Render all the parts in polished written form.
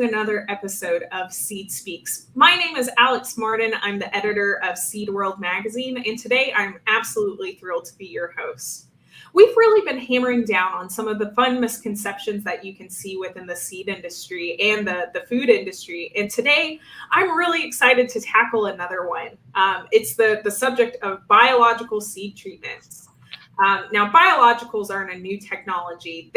another episode of Seed Speaks. My name is Alex Martin. I'm the editor of Seed World magazine, and today I'm absolutely thrilled to be your host. We've really been hammering down on some of the fun misconceptions that you can see within the seed industry and the food industry. And today, I'm really excited to tackle another one. It's the subject of biological seed treatments. Now, biologicals aren't a new technology.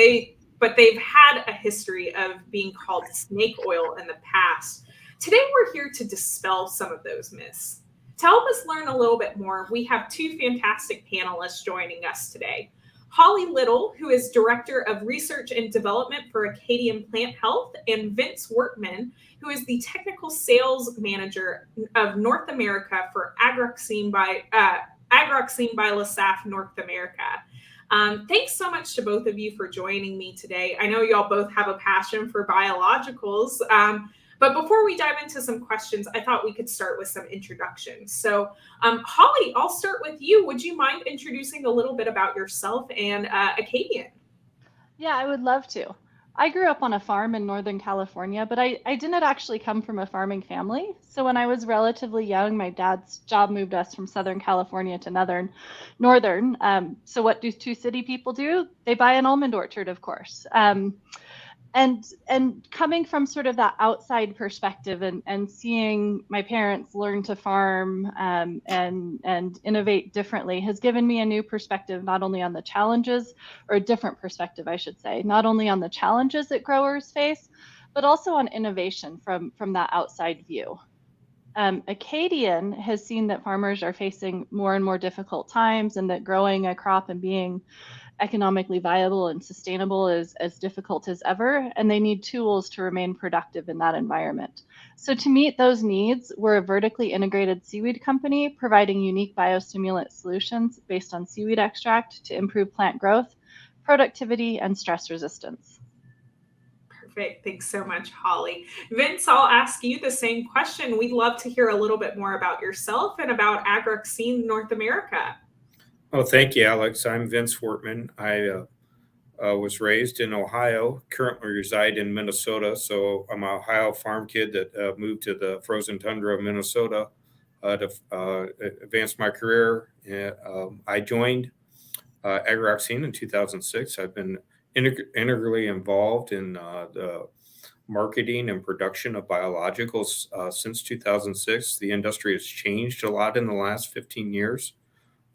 But they've had a history of being called snake oil in the past. Today, we're here to dispel some of those myths. To help us learn a little bit more, we have two fantastic panelists joining us today. Holly Little, who is Director of Research and Development for Acadian Plant Health, and Vince Wertman, who is the Technical Sales Manager of North America for Agrauxine by Lesaffre North America. Thanks so much to both of you for joining me today. I know y'all both have a passion for biologicals, but before we dive into some questions, I thought we could start with some introductions. So, Holly, I'll start with you. Would you mind introducing a little bit about yourself and Acadian? Yeah, I would love to. I grew up on a farm in Northern California, but I didn't actually come from a farming family. So when I was relatively young, my dad's job moved us from Southern California to Northern. So what do two city people do? They buy an almond orchard, of course. And coming from sort of that outside perspective and seeing my parents learn to farm and innovate differently has given me a new perspective, not only on the challenges, or a different perspective, I should say, not only on the challenges that growers face, but also on innovation from that outside view. Acadian has seen that farmers are facing more and more difficult times, and that growing a crop and being economically viable and sustainable is as difficult as ever, and they need tools to remain productive in that environment. So to meet those needs, we're a vertically integrated seaweed company providing unique biostimulant solutions based on seaweed extract to improve plant growth, productivity, and stress resistance. Perfect. Thanks so much, Holly. Vince, I'll ask you the same question. We'd love to hear a little bit more about yourself and about Agrauxine North America. Oh, thank you, Alex. I'm Vince Wertman. I was raised in Ohio, currently reside in Minnesota. So I'm an Ohio farm kid that moved to the frozen tundra of Minnesota to advance my career. I joined Agrauxine in 2006. I've been integrally involved in the marketing and production of biologicals since 2006. The industry has changed a lot in the last 15 years.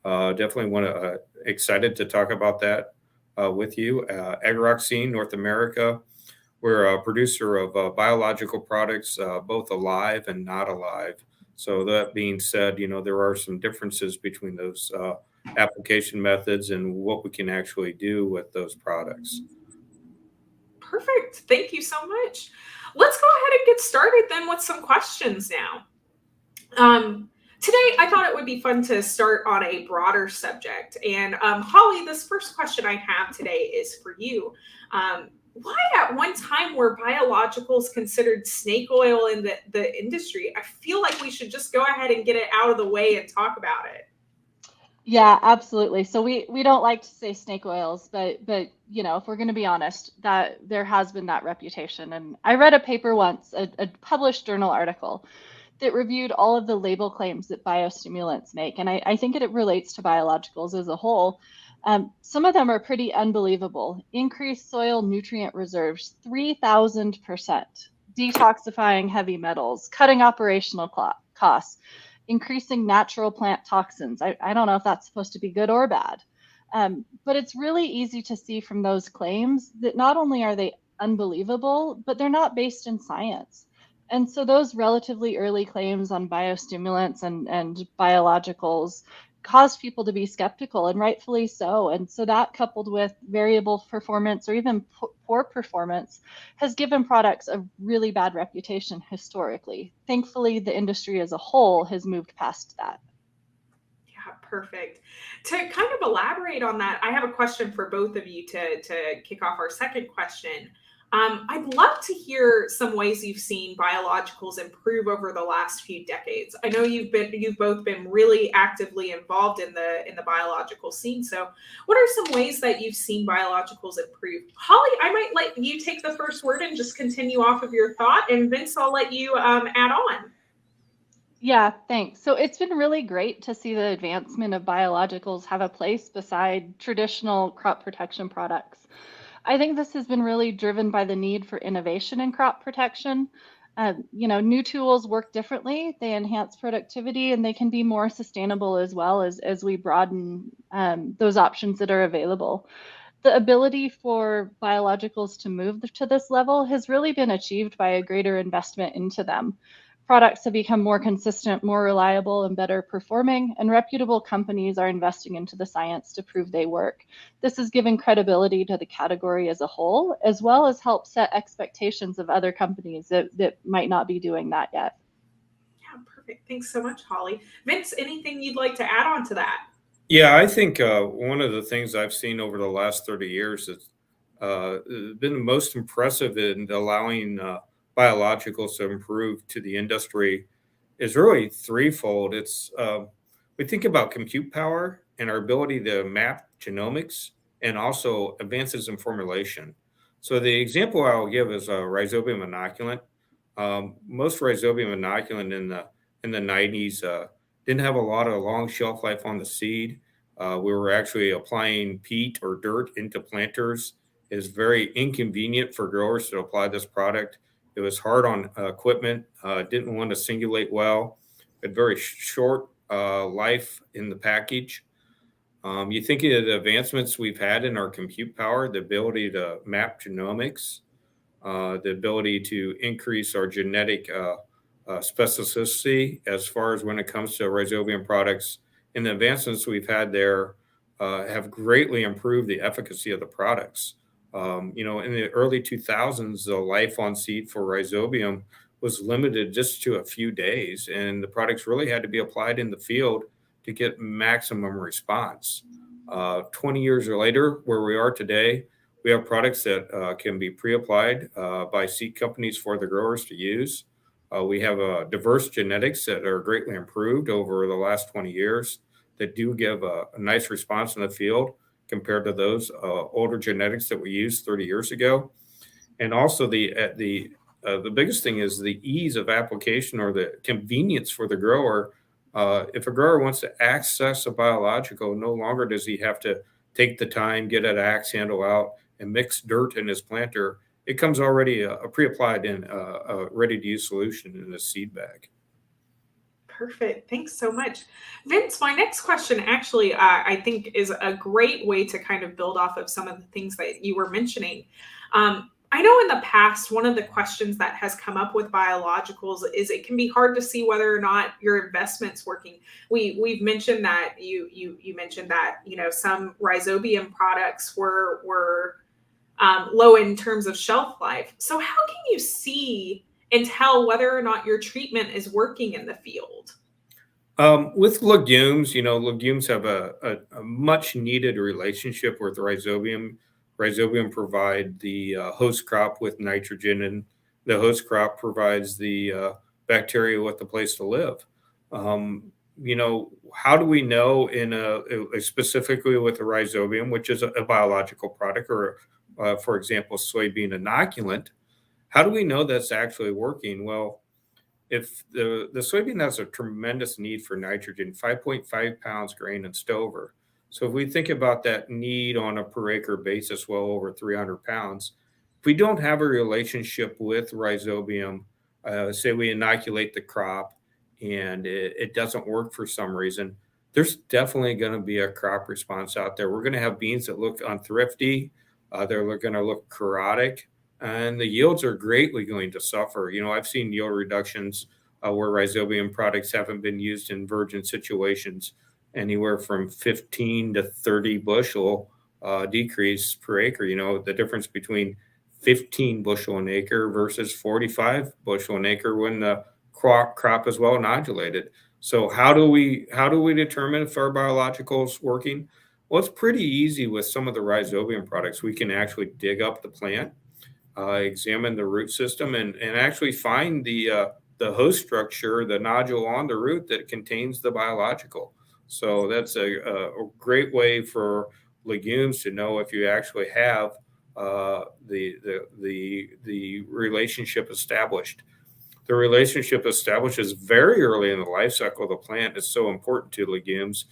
Definitely excited to talk about that with you. Agrauxine North America, we're a producer of biological products, both alive and not alive. So that being said, there are some differences between those application methods and what we can actually do with those products. Perfect. Thank you so much. Let's go ahead and get started then with some questions now. Today, I thought it would be fun to start on a broader subject. And Holly, this first question I have today is for you. Why at one time were biologicals considered snake oil in the industry? I feel like we should just go ahead and get it out of the way and talk about it. Yeah, absolutely. So we don't like to say snake oils, but if we're going to be honest, that there has been that reputation. And I read a paper once, a published journal article, that reviewed all of the label claims that biostimulants make. And I think it relates to biologicals as a whole. Some of them are pretty unbelievable. Increased soil nutrient reserves, 3,000%, detoxifying heavy metals, cutting operational costs, increasing natural plant toxins. I don't know if that's supposed to be good or bad. But it's really easy to see from those claims that not only are they unbelievable, but they're not based in science. And so those relatively early claims on biostimulants and biologicals caused people to be skeptical, and rightfully so. And so that, coupled with variable performance or even poor performance, has given products a really bad reputation historically. Thankfully, the industry as a whole has moved past that. Yeah, perfect. To kind of elaborate on that, I have a question for both of you to kick off our second question. I'd love to hear some ways you've seen biologicals improve over the last few decades. I know you've both been really actively involved in the biological scene. So, what are some ways that you've seen biologicals improve? Holly, I might let you take the first word and just continue off of your thought, and Vince, I'll let you add on. Yeah, thanks. So it's been really great to see the advancement of biologicals have a place beside traditional crop protection products. I think this has been really driven by the need for innovation in crop protection. New tools work differently, they enhance productivity, and they can be more sustainable as well as we broaden those options that are available. The ability for biologicals to move to this level has really been achieved by a greater investment into them. Products have become more consistent, more reliable, and better performing, and reputable companies are investing into the science to prove they work. This has given credibility to the category as a whole, as well as help set expectations of other companies that might not be doing that yet. Yeah, perfect. Thanks so much, Holly. Vince, anything you'd like to add on to that? Yeah, I think one of the things I've seen over the last 30 years has been the most impressive in allowing biologicals to improve to the industry is really threefold. We think about compute power and our ability to map genomics and also advances in formulation. So the example I'll give is rhizobium inoculant. Most rhizobium inoculant in the 90s didn't have a lot of long shelf life on the seed. We were actually applying peat or dirt into planters. It was very inconvenient for growers to apply this product. It was hard on equipment, didn't want to singulate well, had very short life in the package. You think of the advancements we've had in our compute power, the ability to map genomics, the ability to increase our genetic specificity as far as when it comes to rhizobium products. And the advancements we've had there have greatly improved the efficacy of the products. In the early 2000s, the life on seed for rhizobium was limited just to a few days, and the products really had to be applied in the field to get maximum response. 20 years later, where we are today, we have products that can be pre-applied by seed companies for the growers to use. We have diverse genetics that are greatly improved over the last 20 years that do give a nice response in the field compared to those older genetics that we used 30 years ago. And also the biggest thing is the ease of application or the convenience for the grower. If a grower wants to access a biological, no longer does he have to take the time, get an axe handle out, and mix dirt in his planter. It comes already pre-applied in a ready-to-use solution in a seed bag. Perfect. Thanks so much. Vince, my next question actually, I think is a great way to kind of build off of some of the things that you were mentioning. I know in the past, one of the questions that has come up with biologicals is it can be hard to see whether or not your investment's working. We've mentioned that you mentioned that, some rhizobium products were low in terms of shelf life. So how can you see and tell whether or not your treatment is working in the field? With legumes, legumes have a much needed relationship with rhizobium. Rhizobium provide the host crop with nitrogen, and the host crop provides the bacteria with a place to live. How do we know specifically with the rhizobium, which is a biological product, or for example, soybean inoculant? How do we know that's actually working? Well, if the soybean has a tremendous need for nitrogen, 5.5 pounds grain and stover. So if we think about that need on a per acre basis, well over 300 pounds, if we don't have a relationship with rhizobium, say we inoculate the crop and it doesn't work for some reason, there's definitely going to be a crop response out there. We're going to have beans that look unthrifty. They're going to look chaotic, and the yields are greatly going to suffer. I've seen yield reductions where rhizobium products haven't been used in virgin situations, anywhere from 15 to 30 bushel decrease per acre. The difference between 15 bushel an acre versus 45 bushel an acre when the crop is well inoculated. So how do we determine if our biological is working? Well, it's pretty easy with some of the rhizobium products. We can actually dig up the plant. examine the root system, and actually find the host structure, the nodule on the root that contains the biological. So that's a great way for legumes to know if you actually have the relationship established. The relationship establishes very early in the life cycle of the plant. Is so important to legumes.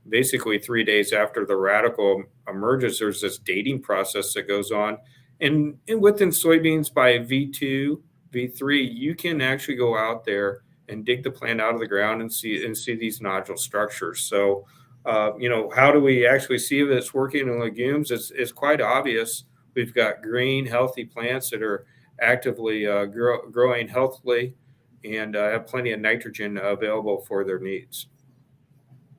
Basically, 3 days after the radical emerges, there's this dating process that goes on. And within soybeans, by V2, V3, you can actually go out there and dig the plant out of the ground and see these nodule structures. So, how do we actually see if it's working in legumes? It's quite obvious. We've got green, healthy plants that are actively growing healthily and have plenty of nitrogen available for their needs.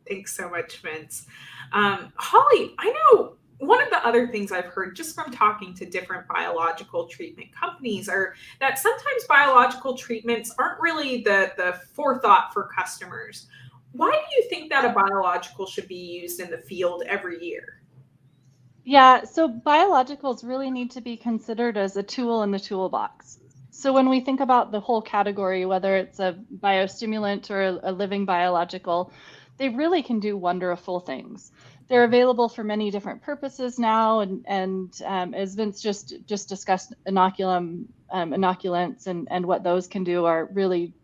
Thanks so much, Vince. Holly, I know one of the other things I've heard just from talking to different biological treatment companies are that sometimes biological treatments aren't really the forethought for customers. Why do you think that a biological should be used in the field every year? Yeah, so biologicals really need to be considered as a tool in the toolbox. So when we think about the whole category, whether it's a biostimulant or a living biological, they really can do wonderful things. They're available for many different purposes now, and as Vince just discussed, inoculants and what those can do are really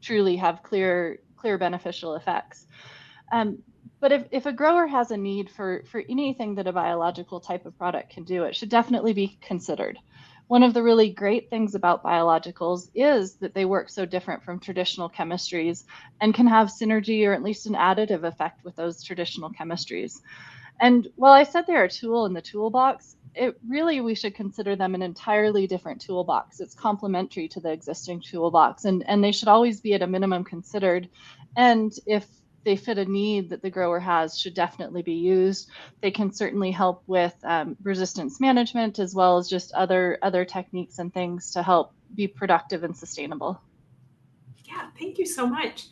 truly have clear beneficial effects. But if a grower has a need for anything that a biological type of product can do, it should definitely be considered. One of the really great things about biologicals is that they work so different from traditional chemistries and can have synergy or at least an additive effect with those traditional chemistries. And while I said they're a tool in the toolbox, we should consider them an entirely different toolbox. It's complementary to the existing toolbox, and they should always be at a minimum considered. And if they fit a need that the grower has, should definitely be used. They can certainly help with resistance management, as well as just other techniques and things to help be productive and sustainable. Yeah, thank you so much.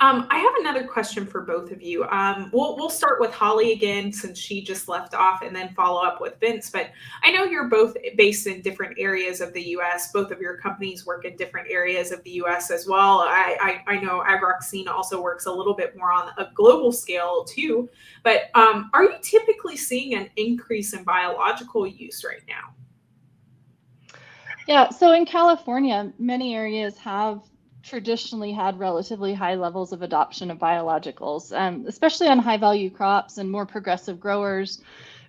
I have another question for both of you. We'll start with Holly again, since she just left off, and then follow up with Vince. But I know you're both based in different areas of the U.S. Both of your companies work in different areas of the U.S. as well. I know Agrauxine also works a little bit more on a global scale too. But are you typically seeing an increase in biological use right now? Yeah, so in California, many areas have traditionally had relatively high levels of adoption of biologicals, especially on high value crops and more progressive growers,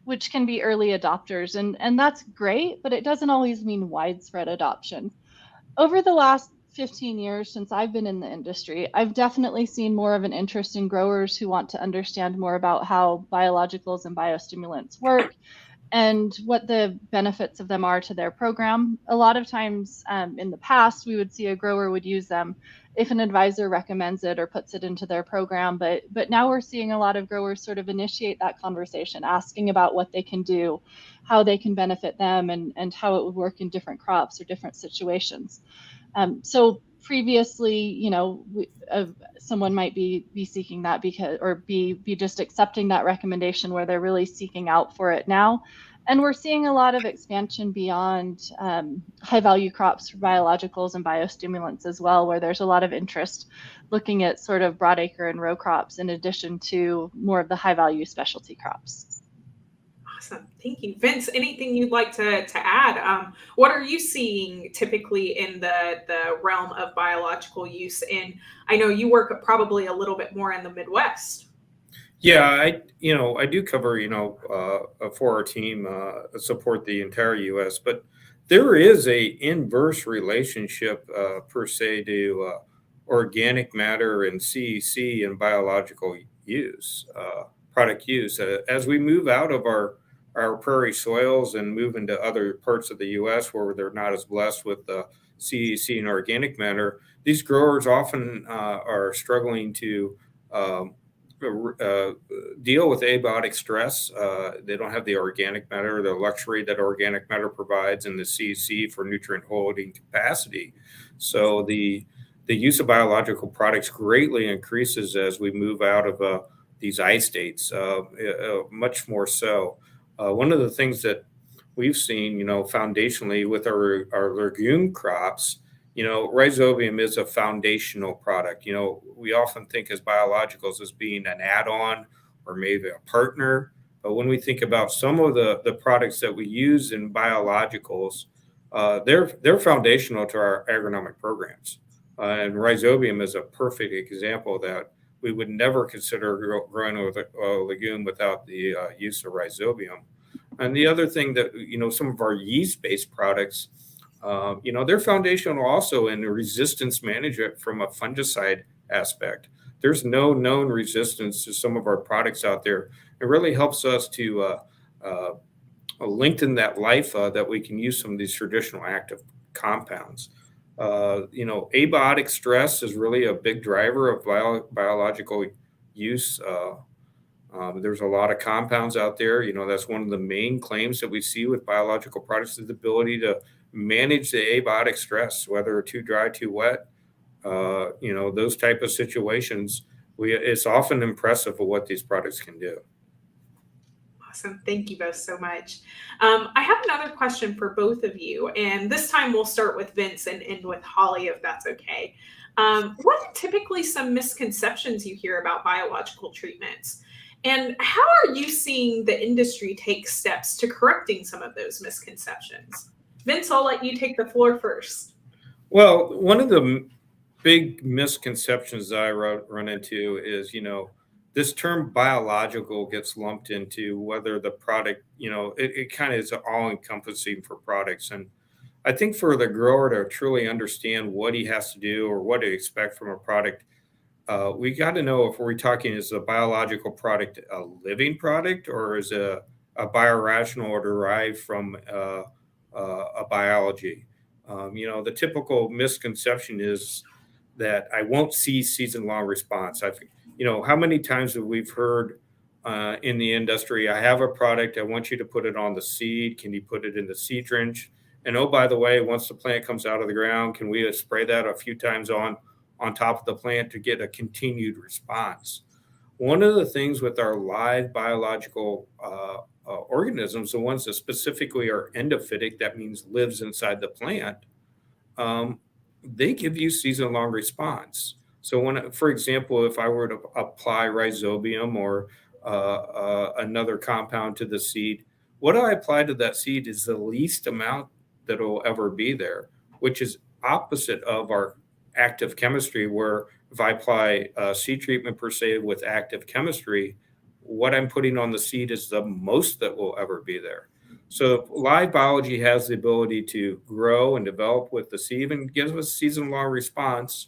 which can be early adopters. And that's great, but it doesn't always mean widespread adoption. Over the last 15 years since I've been in the industry, I've definitely seen more of an interest in growers who want to understand more about how biologicals and biostimulants work and what the benefits of them are to their program. A lot of times in the past, we would see a grower would use them if an advisor recommends it or puts it into their program. But now we're seeing a lot of growers sort of initiate that conversation, asking about what they can do, how they can benefit them, and how it would work in different crops or different situations. So previously, someone might be seeking that be just accepting that recommendation where they're really seeking out for it now. And we're seeing a lot of expansion beyond high value crops for biologicals and biostimulants as well, where there's a lot of interest looking at sort of broadacre and row crops in addition to more of the high value specialty crops. Awesome. Thank you. Vince, anything you'd like to add? What are you seeing typically in the realm of biological use? And I know you work probably a little bit more in the Midwest. Yeah, I do cover, for our team, support the entire U.S., but there is a inverse relationship, per se, to organic matter and CEC and biological use, product use. As we move out of our prairie soils and move into other parts of the U.S. where they're not as blessed with CEC and organic matter, these growers often are struggling to deal with abiotic stress. They don't have the organic matter, the luxury that organic matter provides, and the CEC for nutrient holding capacity. So the use of biological products greatly increases as we move out of these ice states, much more so. One of the things that we've seen, foundationally with our legume crops, rhizobium is a foundational product. We often think as biologicals as being an add-on or maybe a partner. But when we think about some of the products that we use in biologicals, they're foundational to our agronomic programs. And rhizobium is a perfect example of that. We would never consider growing with a legume without the use of rhizobium. And the other thing that, some of our yeast-based products, they're foundational also in resistance management from a fungicide aspect. There's no known resistance to some of our products out there. It really helps us to lengthen that life that we can use some of these traditional active compounds. Abiotic stress is really a big driver of biological use. There's a lot of compounds out there. That's one of the main claims that we see with biological products is the ability to manage the abiotic stress, whether too dry, too wet, those type of situations. It's often impressive of what these products can do. Awesome. Thank you both so much. I have another question for both of you, and this time we'll start with Vince and end with Holly, if that's okay. What are typically some misconceptions you hear about biological treatments? And how are you seeing the industry take steps to correcting some of those misconceptions? Vince, I'll let you take the floor first. Well, one of the big misconceptions that I run into is, this term biological gets lumped into whether the product, it kind of is all encompassing for products. And I think for the grower to truly understand what he has to do or what to expect from a product, we got to know if we're talking is a biological product a living product or is a biorational or derived from a biology. The typical misconception is that I won't see season-long response. How many times have we heard in the industry, I have a product, I want you to put it on the seed. Can you put it in the seed drench? And oh, by the way, once the plant comes out of the ground, can we spray that a few times on top of the plant to get a continued response? One of the things with our live biological organisms, the ones that specifically are endophytic, that means lives inside the plant, they give you season-long response. So for example, if I were to apply rhizobium or another compound to the seed, what I apply to that seed is the least amount that will ever be there, which is opposite of our active chemistry, where if I apply seed treatment per se with active chemistry, what I'm putting on the seed is the most that will ever be there. So live biology has the ability to grow and develop with the seed and gives us season-long response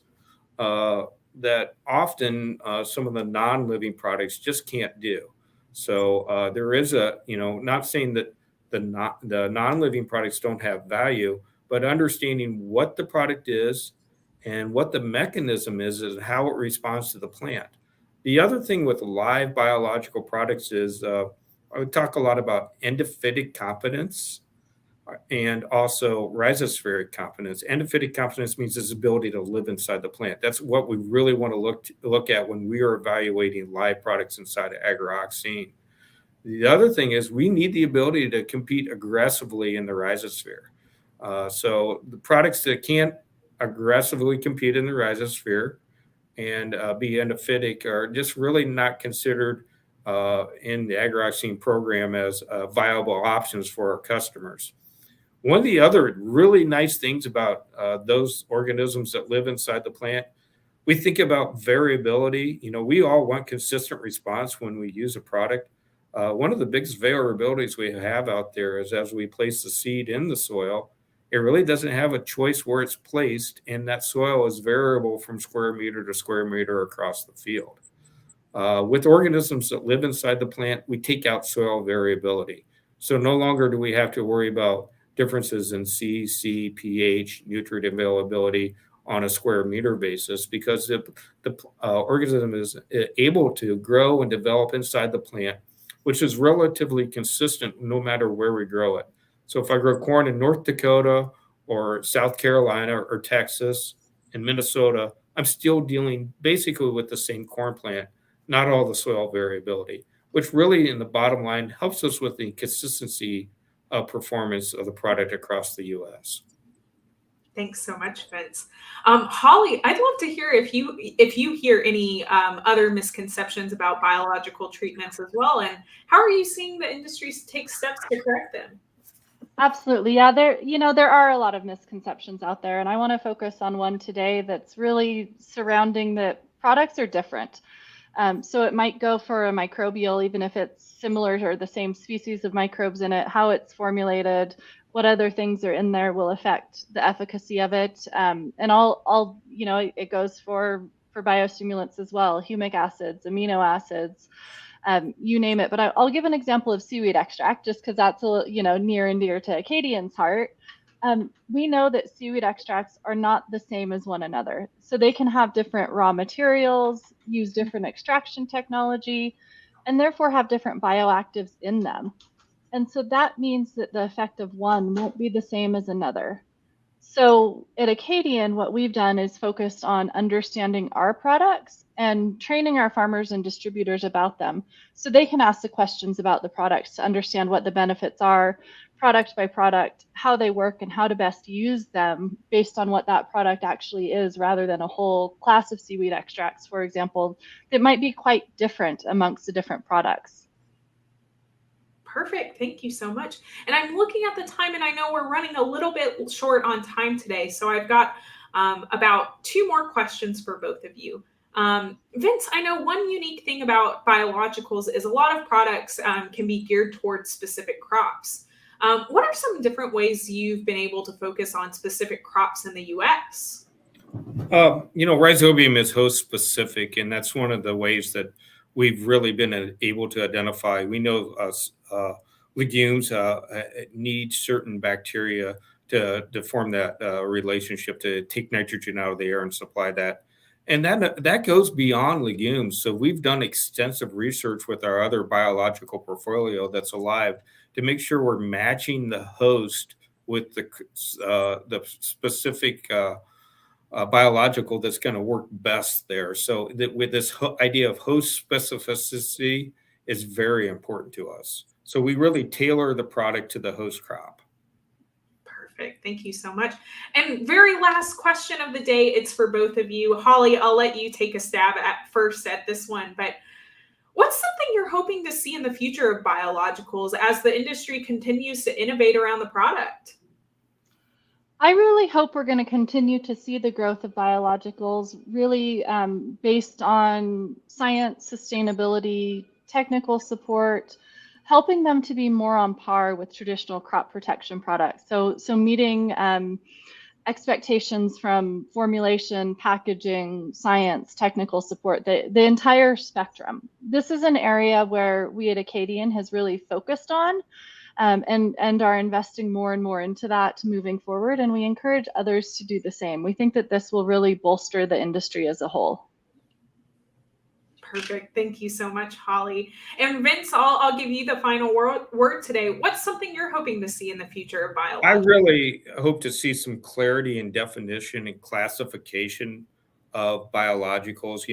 that often some of the non-living products just can't do. So there is not saying that the non-living products don't have value, but understanding what the product is and what the mechanism is and how it responds to the plant. The other thing with live biological products is I would talk a lot about endophytic competence and also rhizospheric competence. Endophytic competence means its ability to live inside the plant. That's what we really want to look at when we are evaluating live products inside of Agrauxine. The other thing is we need the ability to compete aggressively in the rhizosphere. So the products that can't aggressively compete in the rhizosphere and be endophytic are just really not considered in the Agrauxine program as viable options for our customers. One of the other really nice things about those organisms that live inside the plant, we think about variability. We all want consistent response when we use a product. One of the biggest variabilities we have out there is as we place the seed in the soil, it really doesn't have a choice where it's placed, and that soil is variable from square meter to square meter across the field. With organisms that live inside the plant, we take out soil variability. So no longer do we have to worry about differences in C, pH, nutrient availability on a square meter basis because the organism is able to grow and develop inside the plant, which is relatively consistent no matter where we grow it. So if I grow corn in North Dakota or South Carolina or Texas and Minnesota, I'm still dealing basically with the same corn plant, not all the soil variability, which really in the bottom line helps us with the consistency performance of the product across the U.S. Thanks so much, Vince. Holly, I'd love to hear if you hear any other misconceptions about biological treatments as well, and how are you seeing the industry take steps to correct them? Absolutely. Yeah, there are a lot of misconceptions out there, and I want to focus on one today that's really surrounding that products are different. So it might go for a microbial, even if it's similar or the same species of microbes in it, how it's formulated, what other things are in there will affect the efficacy of it. And it goes for biostimulants as well, humic acids, amino acids, you name it. But I'll give an example of seaweed extract just because that's near and dear to Acadian's heart. We know that seaweed extracts are not the same as one another. So they can have different raw materials, use different extraction technology, and therefore have different bioactives in them. And so that means that the effect of one won't be the same as another. So at Acadian, what we've done is focused on understanding our products and training our farmers and distributors about them so they can ask the questions about the products to understand what the benefits are, product by product, how they work, and how to best use them based on what that product actually is, rather than a whole class of seaweed extracts, for example, that might be quite different amongst the different products. Perfect. Thank you so much. And I'm looking at the time, and I know we're running a little bit short on time today. So I've got about 2 more questions for both of you. Vince, I know one unique thing about biologicals is a lot of products can be geared towards specific crops. What are some different ways you've been able to focus on specific crops in the U.S.? Rhizobium is host specific, and that's one of the ways that we've really been able to identify. We know legumes need certain bacteria to form that relationship to take nitrogen out of the air and supply that. And that goes beyond legumes. So we've done extensive research with our other biological portfolio that's alive to make sure we're matching the host with the specific biological that's going to work best there. So with this idea of host specificity is very important to us. So we really tailor the product to the host crop. Perfect. Thank you so much. And very last question of the day, it's for both of you. Holly, I'll let you take a stab at this one, but what's something you're hoping to see in the future of biologicals as the industry continues to innovate around the product? I really hope we're going to continue to see the growth of biologicals really based on science, sustainability, technical support, helping them to be more on par with traditional crop protection products. So meeting expectations from formulation, packaging, science, technical support, the entire spectrum. This is an area where we at Acadian has really focused on and are investing more and more into that moving forward. And we encourage others to do the same. We think that this will really bolster the industry as a whole. Perfect. Thank you so much, Holly. And Vince, I'll give you the final word today. What's something you're hoping to see in the future of biology? I really hope to see some clarity and definition and classification of biologicals.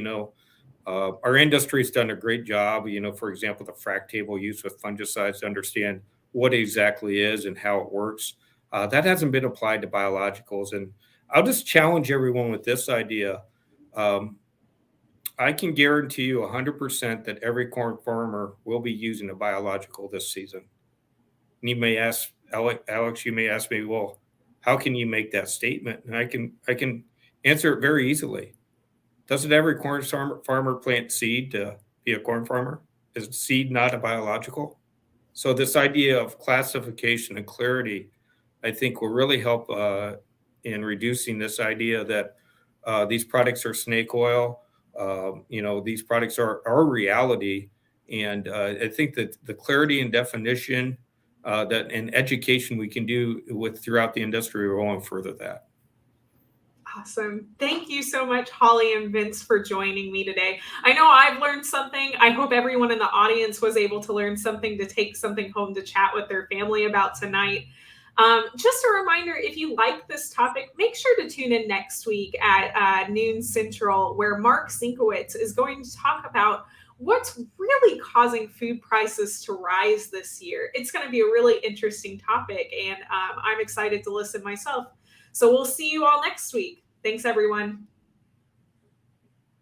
Our industry's done a great job, for example, the FRAC table used with fungicides to understand what it exactly is and how it works. That hasn't been applied to biologicals. And I'll just challenge everyone with this idea. I can guarantee you 100% that every corn farmer will be using a biological this season. And you may ask, Alex, you may ask me, well, how can you make that statement? And I can answer it very easily. Doesn't every corn farmer plant seed to be a corn farmer? Is seed not a biological? So this idea of classification and clarity, I think, will really help in reducing this idea that these products are snake oil. These products are reality. And I think that the clarity and definition and education we can do throughout the industry will only further that. Awesome. Thank you so much, Holly and Vince, for joining me today. I know I've learned something. I hope everyone in the audience was able to learn something to take something home to chat with their family about tonight. Just a reminder, if you like this topic, make sure to tune in next week at noon Central, where Mark Sinkowitz is going to talk about what's really causing food prices to rise this year? It's going to be a really interesting topic, and I'm excited to listen myself. So we'll see you all next week. Thanks, everyone.